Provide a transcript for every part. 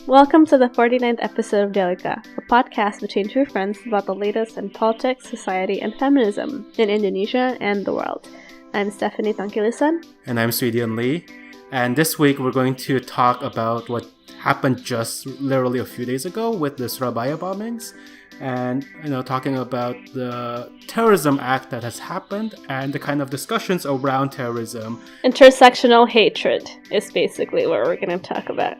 Welcome to the 49th episode of Dialogika, a podcast between two friends about the latest in politics, society, and feminism in Indonesia and the world. I'm Stephanie Tangkilisan. And I'm Swedian Lee. And this week we're going to talk about what happened just literally a few days ago with the Surabaya bombings. And, talking about the terrorism act that has happened and the kind of discussions around terrorism. Intersectional hatred is basically what we're going to talk about.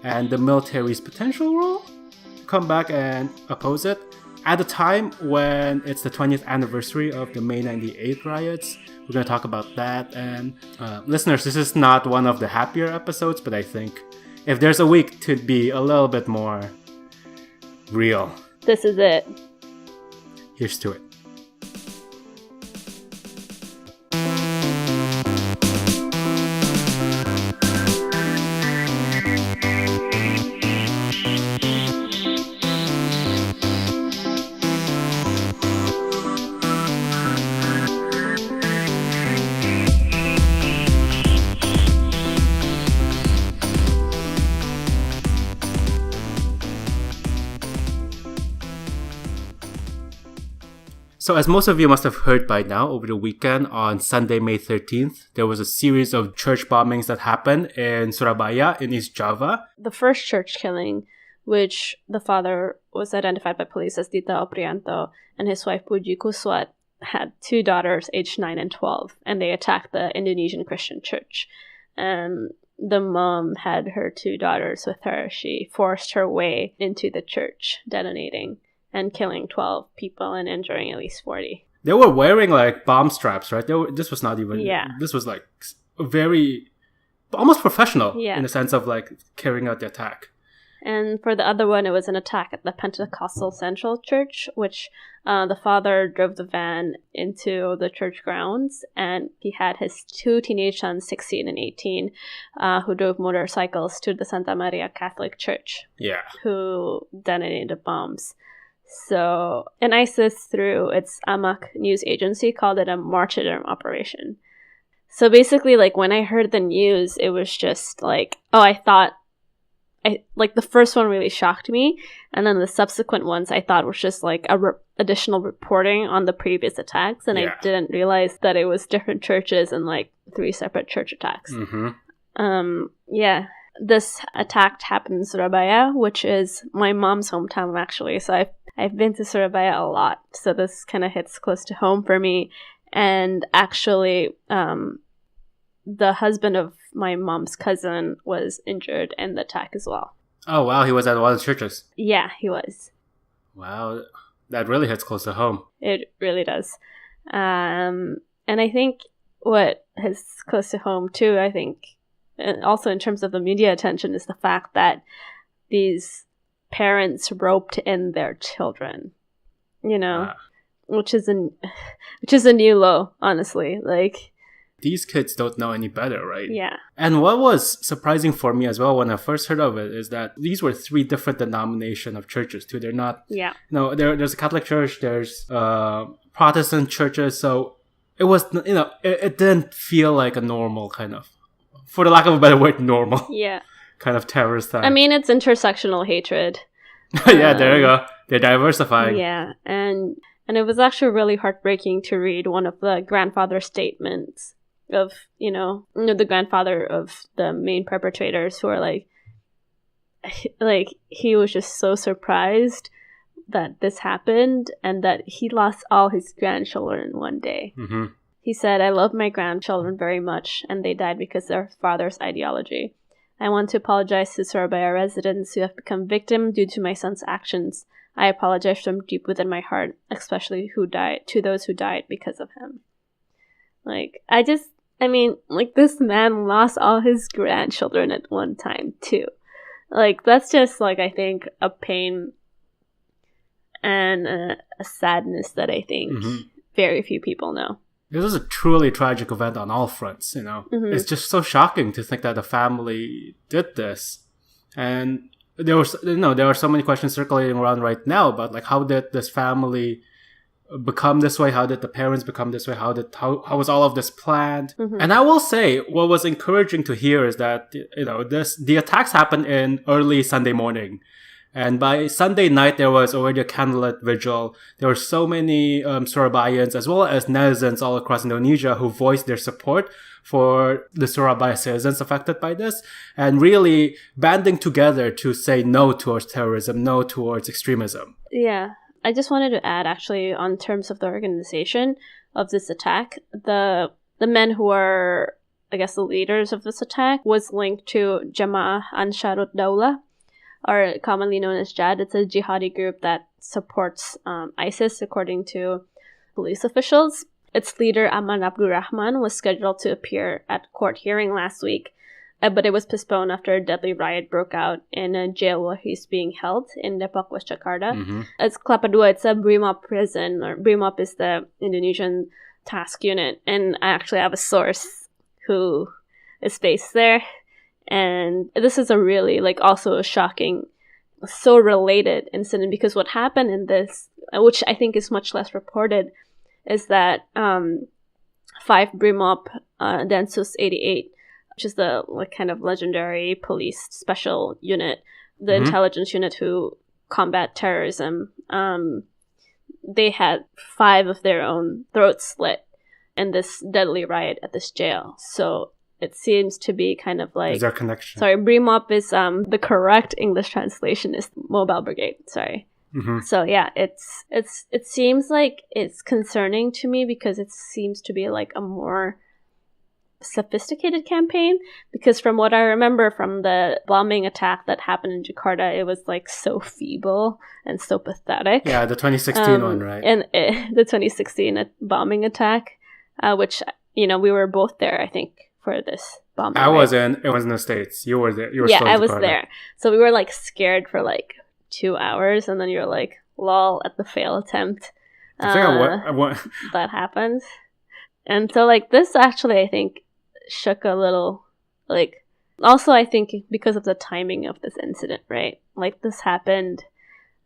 And the military's potential role to come back and oppose it. At a time when it's the 20th anniversary of the May 98 riots, we're going to talk about that. And listeners, this is not one of the happier episodes, but I think if there's a week to be a little bit more real, this is it. Here's to it. So as most of you must have heard by now, over the weekend on Sunday, May 13th, there was a series of church bombings that happened in Surabaya in East Java. The first church killing, which the father was identified by police as Dita Oprianto and his wife Puji Kuswat, had two daughters aged 9 and 12, and they attacked the Indonesian Christian church. And the mom had her two daughters with her. She forced her way into the church, detonating and killing 12 people and injuring at least 40. They were wearing bomb straps, right? This was not even... Yeah. This was very... almost professional in the sense of carrying out the attack. And for the other one, it was an attack at the Pentecostal Central Church, which the father drove the van into the church grounds, and he had his two teenage sons, 16 and 18, who drove motorcycles to the Santa Maria Catholic Church. Yeah. Who detonated the bombs. So, and ISIS, through its Amaq news agency, called it a martyrdom operation. So basically, when I heard the news, it was just the first one really shocked me, and then the subsequent ones I thought was just additional reporting on the previous attacks, and I didn't realize that it was different churches and 3 separate church attacks. This attack happened in Surabaya, which is my mom's hometown, actually. So I've been to Surabaya a lot, so this kind of hits close to home for me. And actually, the husband of my mom's cousin was injured in the attack as well. Oh, wow. He was at one of the churches. Yeah, he was. Wow. That really hits close to home. It really does. And I think what hits close to home, too, and also in terms of the media attention, is the fact that these parents roped in their children, which is a new low, honestly. These kids don't know any better, right? Yeah. And what was surprising for me as well when I first heard of it is that these were 3 different denominations of churches too. They're not, there's a Catholic church, there's Protestant churches, so it was, it didn't feel like a normal kind of, for the lack of a better word, normal kind of terrorist attack. I mean, it's intersectional hatred. Yeah, there you go. They're diversifying. Yeah, and it was actually really heartbreaking to read one of the grandfather statements of, the grandfather of the main perpetrators, who are he was just so surprised that this happened and that he lost all his grandchildren in one day. Mm-hmm. He said, "I love my grandchildren very much, and they died because of their father's ideology. I want to apologize to Surabaya residents who have become victim due to my son's actions. I apologize from deep within my heart, especially to those who died because of him." This man lost all his grandchildren at one time, too. That's just, I think, a pain and a sadness that I think very few people know. This was a truly tragic event on all fronts, It's just so shocking to think that a family did this. And there are so many questions circulating around right now about how did this family become this way? How did the parents become this way? How was all of this planned? And I will say, what was encouraging to hear is that, the attacks happened in early Sunday morning. And by Sunday night, there was already a candlelit vigil. There were so many Surabayans, as well as netizens all across Indonesia, who voiced their support for the Surabaya citizens affected by this, and really banding together to say no towards terrorism, no towards extremism. Yeah. I just wanted to add, actually, on terms of the organization of this attack, the men who are, I guess, the leaders of this attack was linked to Jama'ah Ansharut Daulah, or commonly known as JAD. It's a jihadi group that supports ISIS, according to police officials. Its leader, Aman Abdurrahman, was scheduled to appear at court hearing last week, but it was postponed after a deadly riot broke out in a jail where he's being held in Depok, West Jakarta. It's Kelapa II, it's a BRIMOB prison, or BRIMOB is the Indonesian task unit, and I actually have a source who is based there. And this is a really, also a shocking, so related incident, because what happened in this, which I think is much less reported, is that 5 BRIMOB Densus 88, which is the kind of legendary police special unit, the intelligence unit who combat terrorism, they had 5 of their own throats slit in this deadly riot at this jail. So it seems to be kind of like... Is there a connection? Sorry, BRIMOB is the correct English translation is Mobile Brigade. Sorry. So yeah, it seems like it's concerning to me, because it seems to be like a more sophisticated campaign, because from what I remember from the bombing attack that happened in Jakarta, it was so feeble and so pathetic. Yeah, the 2016 one, right? And the 2016 bombing attack, which, we were both there, I think, for this bombing. It was in the States. You were there. You were still in I was Jakarta. there. So we were scared for 2 hours, and then you're lol at the fail attempt. That happens. And so this actually, I think, shook a little, also I think because of the timing of this incident, right? This happened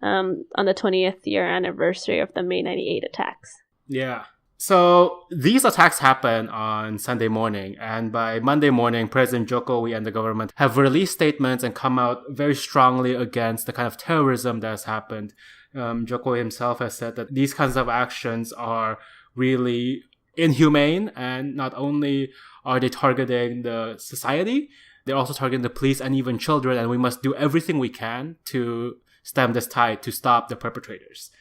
on the 20th year anniversary of the May 98 attacks. Yeah. So these attacks happen on Sunday morning, and by Monday morning, President Jokowi and the government have released statements and come out very strongly against the kind of terrorism that has happened. Jokowi himself has said that these kinds of actions are really inhumane, and not only are they targeting the society, they're also targeting the police and even children, and we must do everything we can to stem this tide, to stop the perpetrators.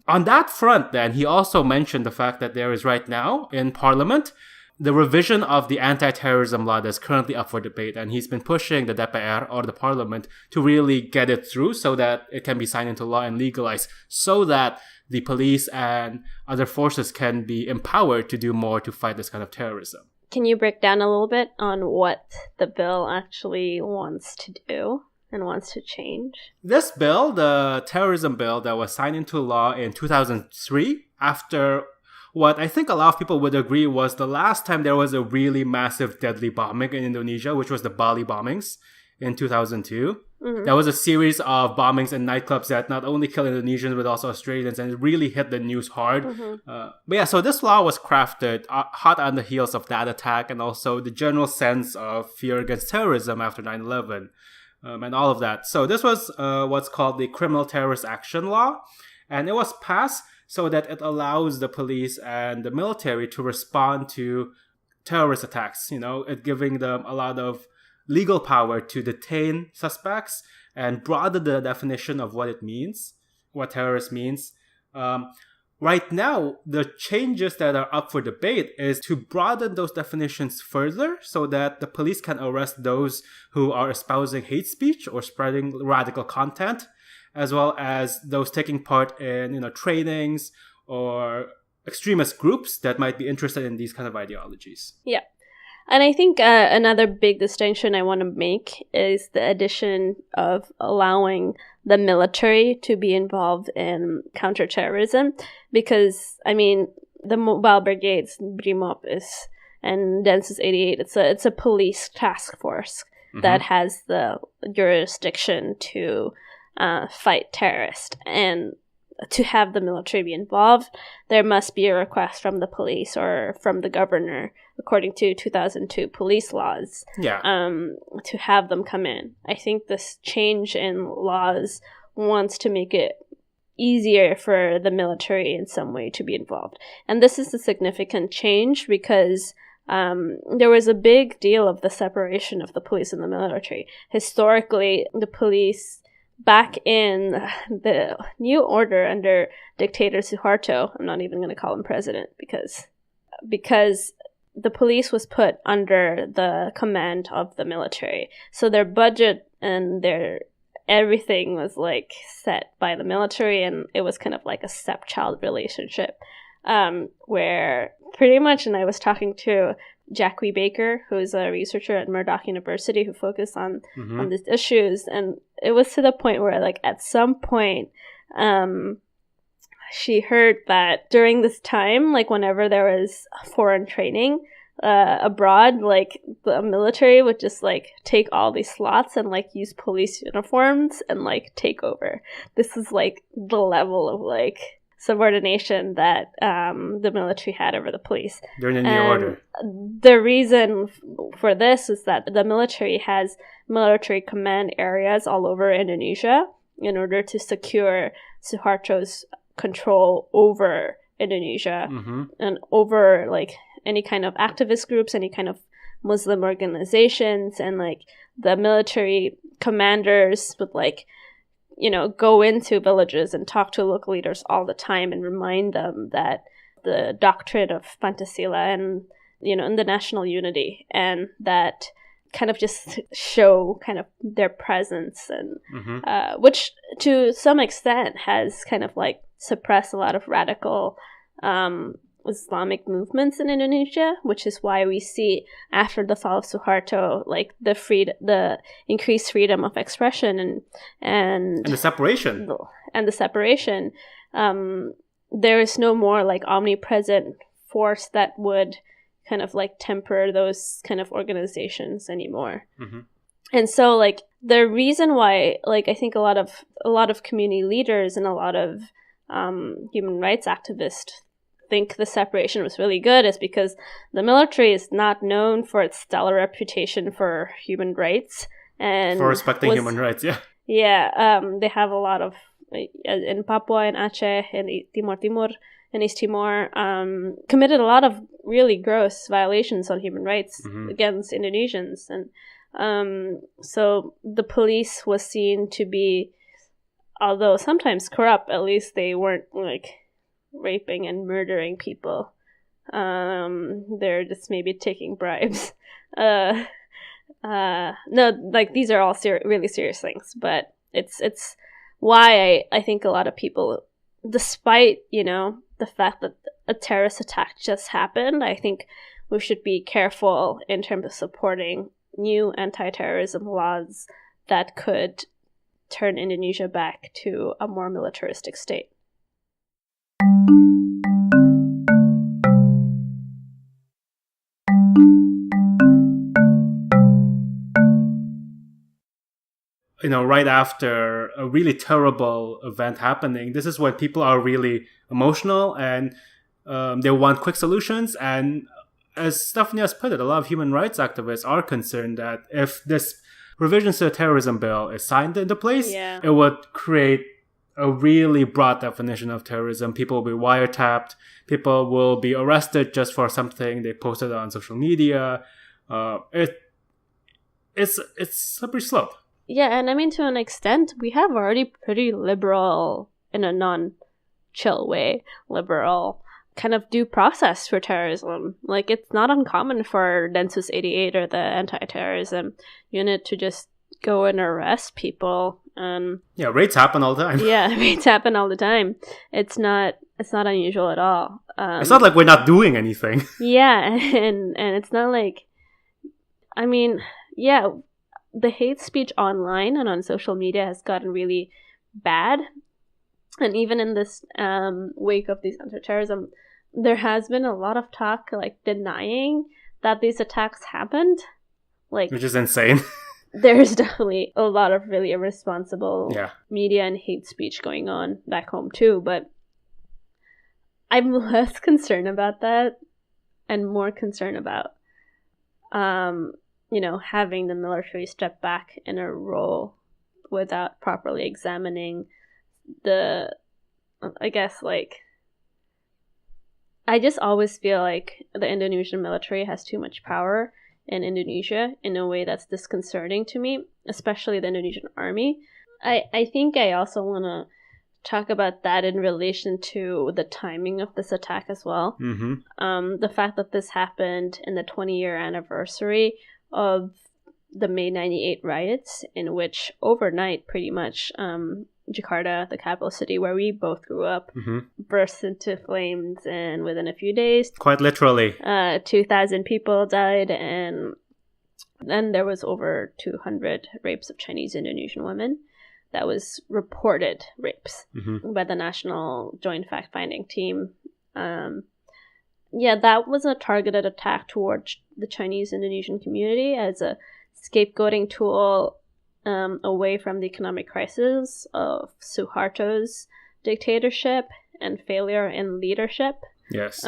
On that front, then, he also mentioned the fact that there is right now in Parliament the revision of the anti-terrorism law that's currently up for debate, and he's been pushing the DPR, or the Parliament, to really get it through so that it can be signed into law and legalized, so that the police and other forces can be empowered to do more to fight this kind of terrorism. Can you break down a little bit on what the bill actually wants to do and wants to change? This bill, the terrorism bill that was signed into law in 2003, after what I think a lot of people would agree was the last time there was a really massive deadly bombing in Indonesia, which was the Bali bombings in 2002. There was a series of bombings in nightclubs that not only killed Indonesians but also Australians, and it really hit the news hard. So this law was crafted hot on the heels of that attack, and also the general sense of fear against terrorism after 9/11. And all of that. So this was what's called the Criminal Terrorist Action Law, and it was passed so that it allows the police and the military to respond to terrorist attacks, it giving them a lot of legal power to detain suspects and broaden the definition of what it means, what terrorist means. Right now, the changes that are up for debate is to broaden those definitions further so that the police can arrest those who are espousing hate speech or spreading radical content, as well as those taking part in, trainings or extremist groups that might be interested in these kind of ideologies. Yeah. And I think another big distinction I want to make is the addition of allowing the military to be involved in counterterrorism, because, the Mobile Brigades, BRIMOB, and Densus 88, it's a police task force that has the jurisdiction to fight terrorists. And to have the military be involved, there must be a request from the police or from the governor, according to 2002 police laws, to have them come in. I think this change in laws wants to make it easier for the military in some way to be involved. And this is a significant change because there was a big deal of the separation of the police and the military. Historically, the police, back in the new order under dictator Suharto, I'm not even going to call him president because the police was put under the command of the military. So their budget and their everything was like set by the military, and it was kind of like a stepchild relationship, where pretty much, and I was talking to Jackie Baker, who's a researcher at Murdoch University who focused on these issues, and it was to the point where, like, at some point, she heard that during this time, like, whenever there was foreign training abroad, like, the military would just, like, take all these slots and, like, use police uniforms and, like, take over. This is, like, the level of, like, subordination that the military had over the police. During the new order. The reason for this is that the military has military command areas all over Indonesia in order to secure Suharto's control over Indonesia and over, like, any kind of activist groups, any kind of Muslim organizations, and, like, the military commanders would, like, you know, go into villages and talk to local leaders all the time and remind them that the doctrine of Pancasila and, you know, and the national unity, and that kind of just show kind of their presence, and which to some extent has kind of like suppressed a lot of radical Islamic movements in Indonesia, which is why we see after the fall of Suharto, like the increased freedom of expression and the separation. There is no more like omnipresent force that would kind of like temper those kind of organizations anymore. And so, like, the reason why, like, I think a lot of community leaders and a lot of human rights activists think the separation was really good is because the military is not known for its stellar reputation for human rights and for respecting human rights. They have a lot of in Papua and Aceh and Timor and East Timor committed a lot of really gross violations on human rights against Indonesians, and so the police was seen to be, although sometimes corrupt, at least they weren't like raping and murdering people. They're just maybe taking bribes. No, like, these are all really serious things, but it's why I think a lot of people, despite, you know, the fact that a terrorist attack just happened, I think we should be careful in terms of supporting new anti-terrorism laws that could turn Indonesia back to a more militaristic state. You know, right after a really terrible event happening, this is when people are really emotional and they want quick solutions. And as Stephanie has put it, a lot of human rights activists are concerned that if this revisions to the terrorism bill is signed into place, it would create a really broad definition of terrorism. People will be wiretapped. People will be arrested just for something they posted on social media. It's a slippery slope. Yeah, and I mean, to an extent, we have already pretty liberal, in a non-chill way, liberal kind of due process for terrorism. Like, it's not uncommon for Densus 88 or the anti-terrorism unit to just go and arrest people. Raids happen all the time. Raids happen all the time. It's not unusual at all. It's not like we're not doing anything. And it's not like, I mean, the hate speech online and on social media has gotten really bad. And even in this wake of these anti-terrorism, there has been a lot of talk, like, denying that these attacks happened. Like, which is insane. there's definitely a lot of really irresponsible Yeah. media and hate speech going on back home too, but I'm less concerned about that and more concerned about having the military step back in a role without properly examining I just always feel like the Indonesian military has too much power in Indonesia in a way that's disconcerting to me, especially the Indonesian army. I think I also want to talk about that in relation to the timing of this attack as well. Mm-hmm. The fact that this happened in the 20-year anniversary of the May 98 riots, in which overnight, pretty much, Jakarta, the capital city where we both grew up, burst into flames, and within a few days, quite literally, 2,000 people died, and then there was over 200 rapes of Chinese-Indonesian women. That was reported rapes by the National Joint Fact-Finding Team. That was a targeted attack towards the Chinese-Indonesian community as a scapegoating tool away from the economic crisis of Suharto's dictatorship and failure in leadership. Yes.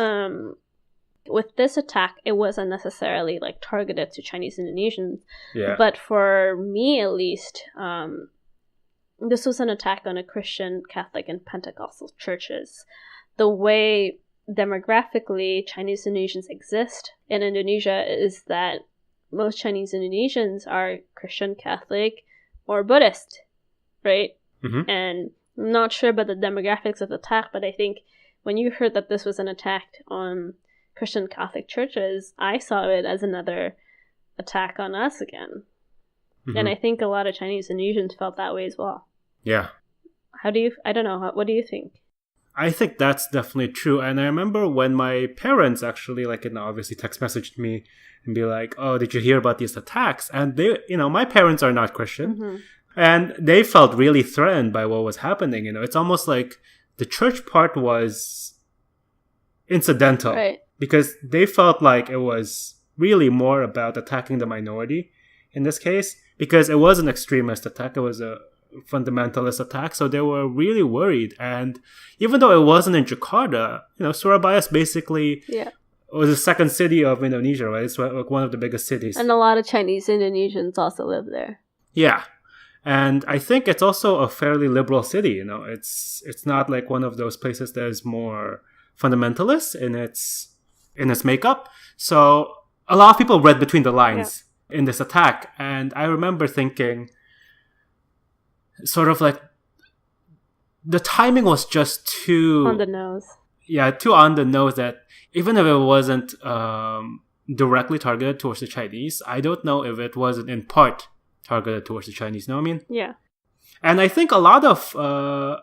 With this attack, it wasn't necessarily targeted to Chinese-Indonesians, but for me at least, this was an attack on a Christian, Catholic, and Pentecostal churches. The way demographically Chinese-Indonesians exist in Indonesia is that most Chinese-Indonesians are Christian, Catholic, or Buddhist, right? Mm-hmm. And I'm not sure about the demographics of the attack, but I think when you heard that this was an attack on Christian Catholic churches, I saw it as another attack on us again. Mm-hmm. And I think a lot of Chinese-Indonesians felt that way as well. Yeah. I don't know, what do you think? I think that's definitely true. And I remember when my parents actually, obviously text messaged me and be like, oh, did you hear about these attacks? And they, my parents are not Christian. And they felt really threatened by what was happening. It's almost like the church part was incidental. Right. Because they felt like it was really more about attacking the minority in this case. Because it was an extremist attack. It was a fundamentalist attack. So they were really worried. And even though it wasn't in Jakarta, Surabaya is basically... Yeah. was the second city of Indonesia, right? It's one of the biggest cities. And a lot of Chinese-Indonesians also live there. Yeah. And I think it's also a fairly liberal city, It's not like one of those places that is more fundamentalist in its makeup. So a lot of people read between the lines in this attack. And I remember thinking sort of like the timing was just too... on the nose. Yeah, too on the nose that even if it wasn't directly targeted towards the Chinese, I don't know if it wasn't in part targeted towards the Chinese. Know what I mean? Yeah. And I think a lot of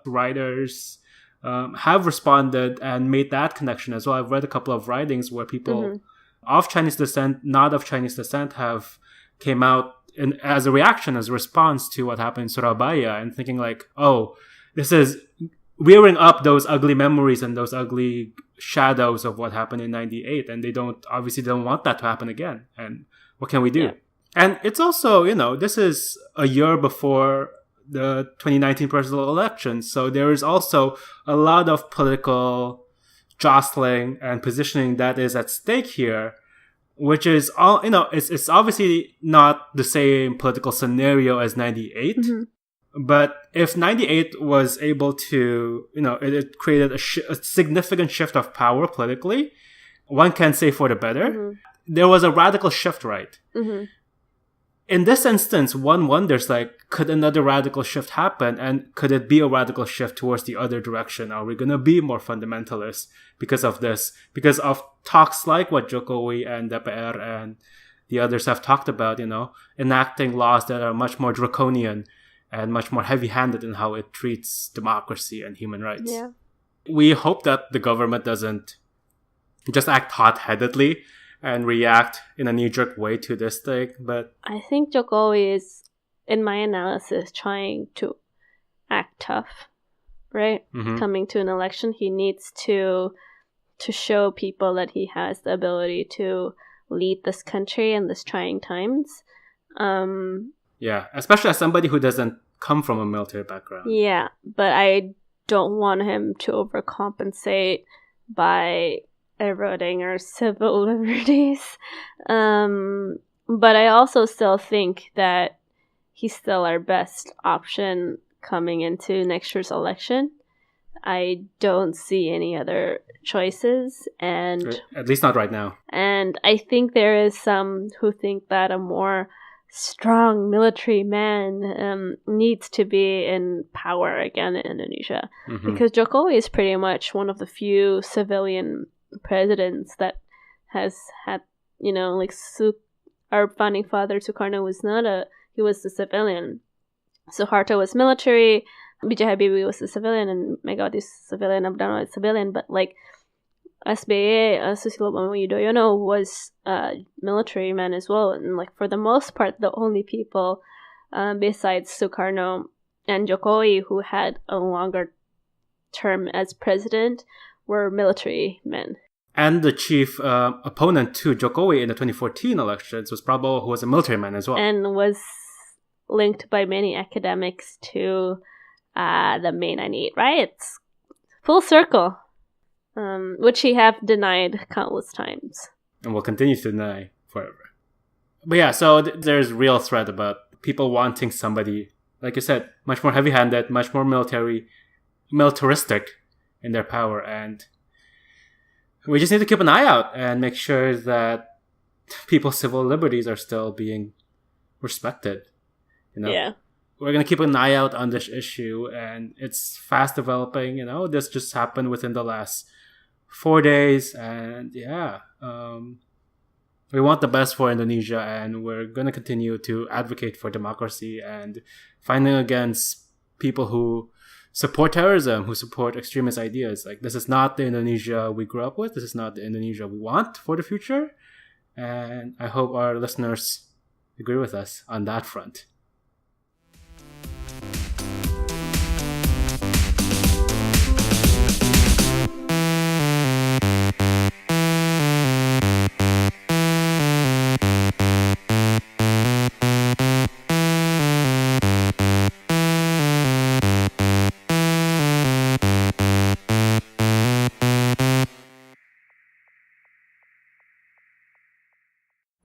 writers have responded and made that connection as well. I've read a couple of writings where people of Chinese descent, not of Chinese descent, have came out as a reaction, as a response to what happened in Surabaya and thinking like, oh, this is rearing up those ugly memories and those ugly shadows of what happened in 98. And they don't want that to happen again. And what can we do? Yeah. And it's also, this is a year before the 2019 presidential election. So there is also a lot of political jostling and positioning that is at stake here, which is all, it's obviously not the same political scenario as 98. But if 98 was able to, it created a significant shift of power politically, one can say for the better, there was a radical shift, right? In this instance, one wonders, could another radical shift happen? And could it be a radical shift towards the other direction? Are we going to be more fundamentalist because of this? Because of talks like what Jokowi and DPR and the others have talked about, enacting laws that are much more draconian and much more heavy-handed in how it treats democracy and human rights. Yeah. We hope that the government doesn't just act hot-headedly and react in a knee-jerk way to this thing, but... I think Jokowi is, in my analysis, trying to act tough, right? Coming to an election, he needs to show people that he has the ability to lead this country in this trying times. Yeah, especially as somebody who doesn't come from a military background. Yeah, but I don't want him to overcompensate by eroding our civil liberties. But I also still think that he's still our best option coming into next year's election. I don't see any other choices, and at least not right now. And I think there is some who think that a more strong military man needs to be in power again in Indonesia, because Jokowi is pretty much one of the few civilian presidents that has had, like our founding father Sukarno was he was a civilian. Suharto was military, B.J. Habibie was a civilian, and Megawati was a civilian, Abdurrahman was a civilian, but like SBA, Susilo Bambang Yudhoyono was a military man as well, and like for the most part, the only people besides Sukarno and Jokowi who had a longer term as president were military men. And the chief opponent to Jokowi in the 2014 elections was Prabowo, who was a military man as well. And was linked by many academics to the May 98 riots. Full circle. Which he have denied countless times. And will continue to deny forever. But yeah, so there's real threat about people wanting somebody, like you said, much more heavy-handed, much more militaristic in their power. And we just need to keep an eye out and make sure that people's civil liberties are still being respected. Yeah. We're going to keep an eye out on this issue, and it's fast developing. This just happened within the last 4 days, and yeah, we want the best for Indonesia, and we're going to continue to advocate for democracy and fighting against people who support terrorism, who support extremist ideas. Like, this is not the Indonesia we grew up with. This is not the Indonesia we want for the future, and I hope our listeners agree with us on that front.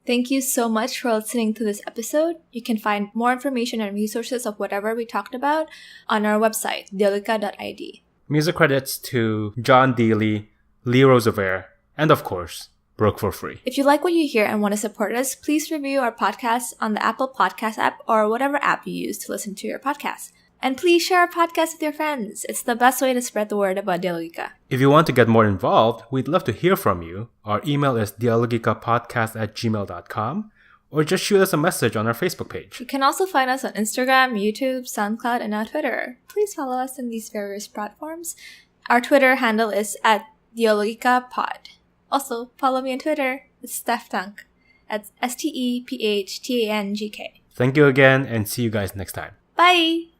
Thank you so much for listening to this episode. You can find more information and resources of whatever we talked about on our website, dialogika.id. Music credits to John Dealey, Lee Roosevelt, and of course, Broke for Free. If you like what you hear and want to support us, please review our podcast on the Apple Podcast app or whatever app you use to listen to your podcast. And please share our podcast with your friends. It's the best way to spread the word about Dialogika. If you want to get more involved, we'd love to hear from you. Our email is dialogikapodcast@gmail.com, or just shoot us a message on our Facebook page. You can also find us on Instagram, YouTube, SoundCloud, and now Twitter. Please follow us on these various platforms. Our Twitter handle is @dialogikapod. Also, follow me on Twitter. It's Steftang. That's STEPHTANGK. Thank you again, and see you guys next time. Bye!